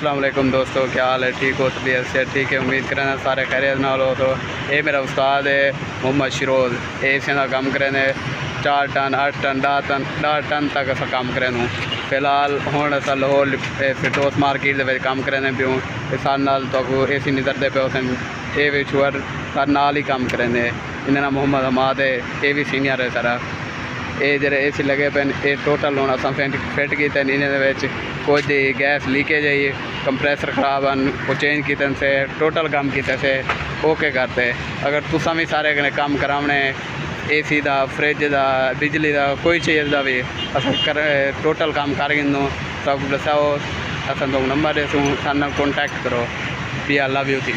अस्सलाम वालेकुम दोस्तों, क्या हाल है? ठीक हो? तबीयत से ठीक है? उम्मीद करना सारे खैरियत नाल हो। तो ये मेरा उस्ताद है मोहम्मद शिरोज। इसे का कम करें 4 टन 8 टन 10 टन तक अस कम करें। फिलहाल हुण अस लाहौर फिरदौस मार्केट के कम करें प्यूँ। सारे नाल तो ए सी निजरते पे सन ये भी छुअर सारे नाल ही कम करें। इन्हें मोहम्मद हमाद है, ये भी सीनियर है सारा। ये जो ए सी लगे पे ये टोटल हूँ अस फिट किए। इन्हें कुछ गैस लीकेज है, कंप्रेसर खराब हैं, चेंज किए से टोटल काम किए से ओके करते। अगर तुसा भी सारे कने काम कराने ए सी का, फ्रिज का, बिजली का, कोई चीज़ का भी अस टोटल काम कर गिनूँ। सब दसाओ, अस नंबर देसूँ, सारे कॉन्टैक्ट करो। भी अल्लाह भी होती